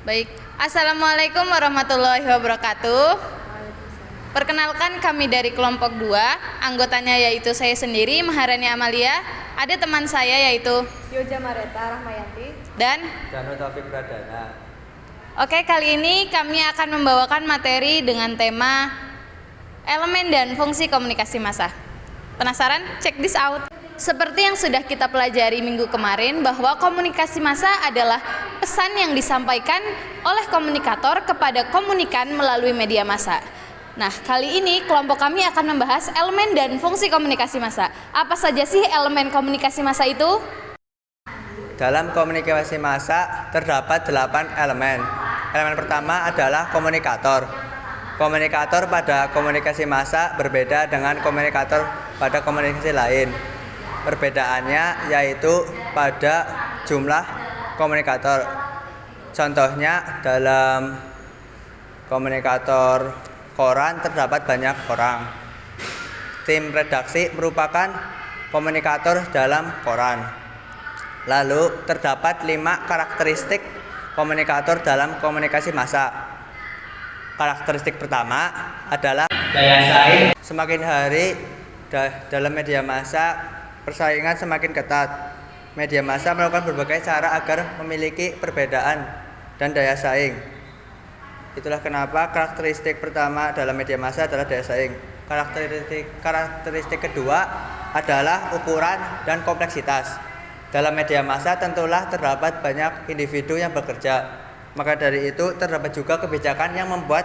Baik, Assalamualaikum warahmatullahi wabarakatuh. Perkenalkan, kami dari kelompok 2, anggotanya yaitu saya sendiri, Maharani Amalia, ada teman saya yaitu Yoja Mareta Rahmayanti dan Danu Taufik Pradana. Oke, kali ini kami akan membawakan materi dengan tema elemen dan fungsi komunikasi massa. Penasaran? Check this out. Seperti yang sudah kita pelajari minggu kemarin, bahwa komunikasi massa adalah pesan yang disampaikan oleh komunikator kepada komunikan melalui media massa. Nah, kali ini kelompok kami akan membahas elemen dan fungsi komunikasi massa. Apa saja sih elemen komunikasi massa itu? Dalam komunikasi massa terdapat 8 elemen. Elemen pertama adalah komunikator. Komunikator pada komunikasi massa berbeda dengan komunikator pada komunikasi lain. Perbedaannya yaitu pada jumlah komunikator. Contohnya dalam komunikator koran terdapat banyak orang. Tim redaksi merupakan komunikator dalam koran. Lalu terdapat 5 karakteristik komunikator dalam komunikasi massa. Karakteristik pertama adalah daya saing. Semakin hari dalam media massa persaingan semakin ketat. Media massa melakukan berbagai cara agar memiliki perbedaan dan daya saing. Itulah kenapa karakteristik pertama dalam media massa adalah daya saing. Karakteristik kedua adalah ukuran dan kompleksitas. Dalam media massa tentulah terdapat banyak individu yang bekerja. Maka dari itu terdapat juga kebijakan yang membuat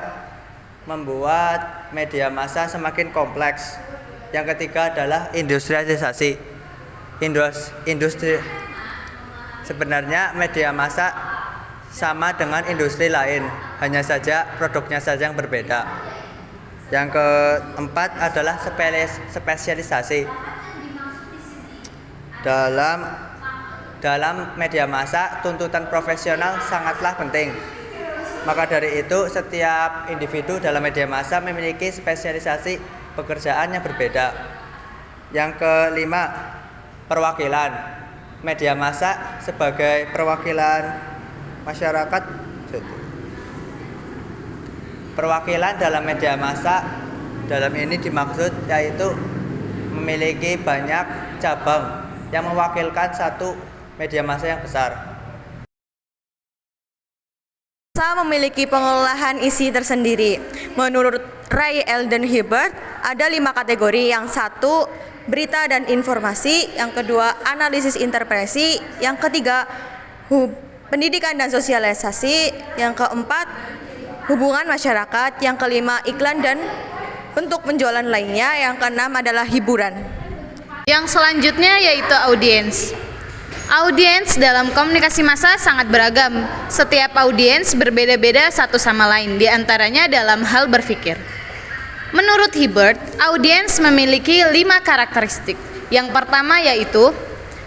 media massa semakin kompleks. Yang ketiga adalah industrialisasi. Sebenarnya media massa sama dengan industri lain, hanya saja produknya saja yang berbeda. Yang keempat adalah spesialisasi. Dalam media massa, tuntutan profesional sangatlah penting. Maka dari itu, setiap individu dalam media massa memiliki spesialisasi pekerjaan yang berbeda. Yang kelima, perwakilan. Media massa sebagai perwakilan masyarakat. Perwakilan dalam media massa dalam ini dimaksud yaitu memiliki banyak cabang yang mewakilkan satu media massa yang besar. Massa memiliki pengolahan isi tersendiri. Menurut Ray Eldon Hibbert, ada 5 kategori. Yang satu, berita dan informasi. Yang kedua, analisis interpretasi. Yang ketiga, pendidikan dan sosialisasi. Yang keempat, hubungan masyarakat. Yang kelima, iklan dan bentuk penjualan lainnya. Yang keenam adalah hiburan. Yang selanjutnya yaitu audiens. Audiens dalam komunikasi massa sangat beragam. Setiap audiens berbeda-beda satu sama lain, di antaranya dalam hal berpikir. Menurut Hibbert, audiens memiliki 5 karakteristik. Yang pertama yaitu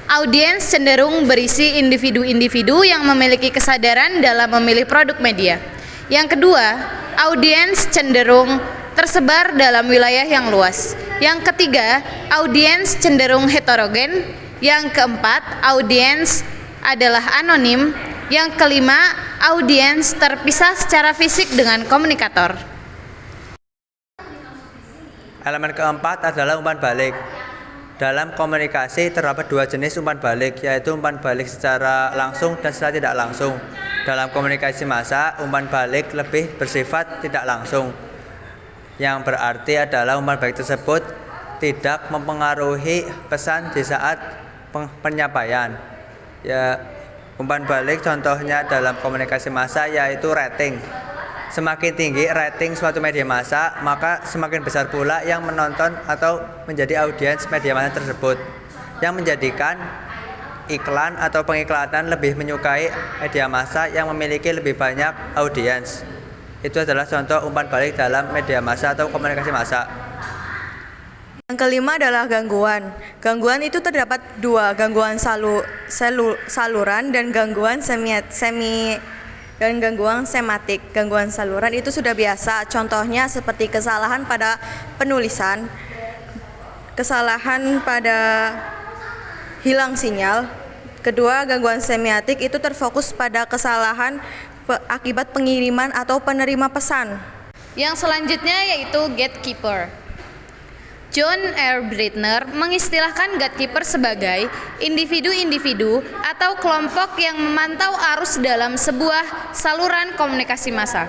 audiens cenderung berisi individu-individu yang memiliki kesadaran dalam memilih produk media. Yang kedua, audiens cenderung tersebar dalam wilayah yang luas. Yang ketiga, audiens cenderung heterogen. Yang keempat, audiens adalah anonim. Yang kelima, audiens terpisah secara fisik dengan komunikator. Elemen keempat adalah umpan balik. Dalam komunikasi terdapat 2 jenis umpan balik, yaitu umpan balik secara langsung dan secara tidak langsung. Dalam komunikasi massa, umpan balik lebih bersifat tidak langsung, yang berarti adalah umpan balik tersebut tidak mempengaruhi pesan di saat penyampaian. Ya, umpan balik contohnya dalam komunikasi massa yaitu rating. Semakin tinggi rating suatu media massa, maka semakin besar pula yang menonton atau menjadi audiens media massa tersebut, yang menjadikan iklan atau pengiklanan lebih menyukai media massa yang memiliki lebih banyak audiens. Itu adalah contoh umpan balik dalam media massa atau komunikasi massa. Yang kelima adalah gangguan. Gangguan itu terdapat 2, gangguan saluran dan gangguan gangguan sematik. Gangguan saluran itu sudah biasa, contohnya seperti kesalahan pada penulisan, kesalahan pada hilang sinyal, Kedua, gangguan semiotik itu terfokus pada kesalahan akibat pengiriman atau penerima pesan. Yang selanjutnya yaitu gatekeeper. John R. Britner mengistilahkan gatekeeper sebagai individu-individu atau kelompok yang memantau arus dalam sebuah saluran komunikasi massa.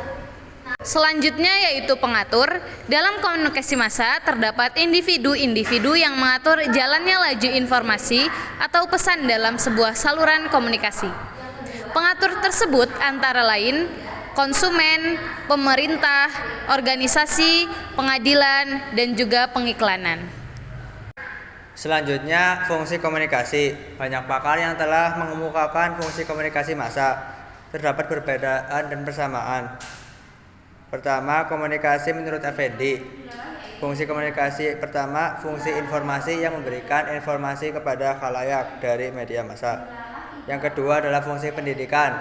Selanjutnya yaitu pengatur. Dalam komunikasi massa terdapat individu-individu yang mengatur jalannya laju informasi atau pesan dalam sebuah saluran komunikasi. Pengatur tersebut antara lain konsumen, pemerintah, organisasi, pengadilan, dan juga pengiklanan. Selanjutnya, fungsi komunikasi. Banyak pakar yang telah mengemukakan fungsi komunikasi massa. Terdapat perbedaan dan persamaan. Pertama, komunikasi menurut Effendi. Fungsi komunikasi pertama, fungsi informasi yang memberikan informasi kepada khalayak dari media massa. Yang kedua adalah fungsi pendidikan,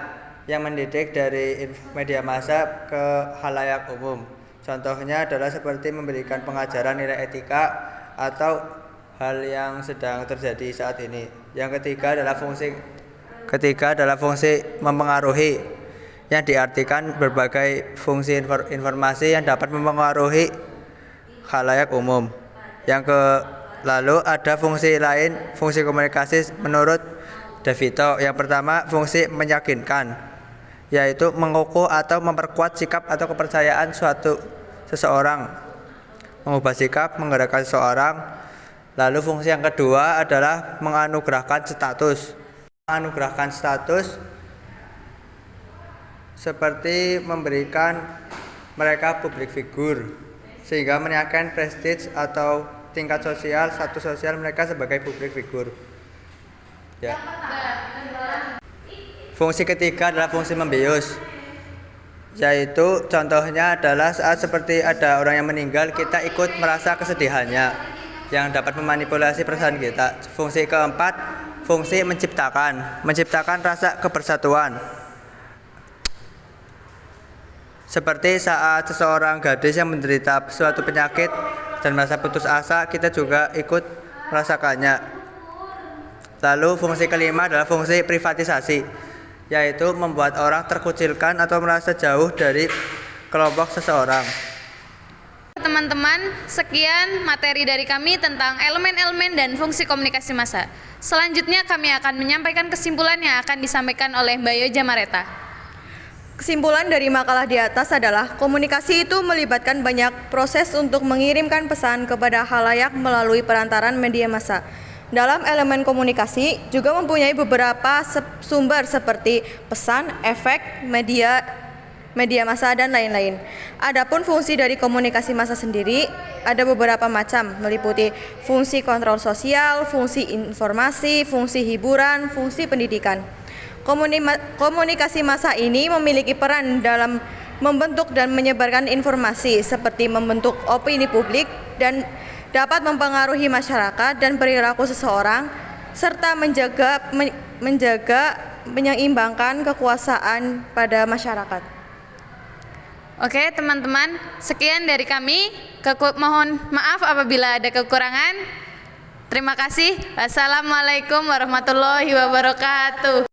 yang mendidik dari media massa ke khalayak umum. Contohnya adalah seperti memberikan pengajaran nilai etika atau hal yang sedang terjadi saat ini. Yang ketiga adalah fungsi mempengaruhi, yang diartikan berbagai fungsi informasi yang dapat mempengaruhi khalayak umum. Lalu ada fungsi lain, fungsi komunikasi menurut De Vito. Yang pertama, fungsi meyakinkan, yaitu mengukuh atau memperkuat sikap atau kepercayaan seseorang, mengubah sikap, menggerakkan seseorang. Lalu fungsi yang kedua adalah menganugerahkan status. Menganugerahkan status seperti memberikan mereka publik figur, sehingga menaikkan prestige atau tingkat sosial, status sosial mereka sebagai publik figur. Ya. Fungsi ketiga adalah fungsi membius, yaitu contohnya adalah saat seperti ada orang yang meninggal, kita ikut merasa kesedihannya, yang dapat memanipulasi perasaan kita. Fungsi keempat, fungsi menciptakan rasa kebersatuan. Seperti saat seseorang gadis yang menderita suatu penyakit dan merasa putus asa, kita juga ikut merasakannya. Lalu fungsi kelima adalah fungsi privatisasi, yaitu membuat orang terkucilkan atau merasa jauh dari kelompok seseorang. Teman-teman, sekian materi dari kami tentang elemen-elemen dan fungsi komunikasi massa. Selanjutnya kami akan menyampaikan kesimpulan yang akan disampaikan oleh Mbak Yoja Mareta. Kesimpulan dari makalah di atas adalah komunikasi itu melibatkan banyak proses untuk mengirimkan pesan kepada khalayak melalui perantaran media massa. Dalam elemen komunikasi juga mempunyai beberapa sumber seperti pesan, efek, media massa, dan lain-lain. Adapun fungsi dari komunikasi massa sendiri ada beberapa macam, meliputi fungsi kontrol sosial, fungsi informasi, fungsi hiburan, fungsi pendidikan. Komunikasi massa ini memiliki peran dalam membentuk dan menyebarkan informasi seperti membentuk opini publik dan dapat mempengaruhi masyarakat dan perilaku seseorang serta menyeimbangkan kekuasaan pada masyarakat. Oke teman-teman, sekian dari kami. Mohon maaf apabila ada kekurangan. Terima kasih. Wassalamualaikum warahmatullahi wabarakatuh.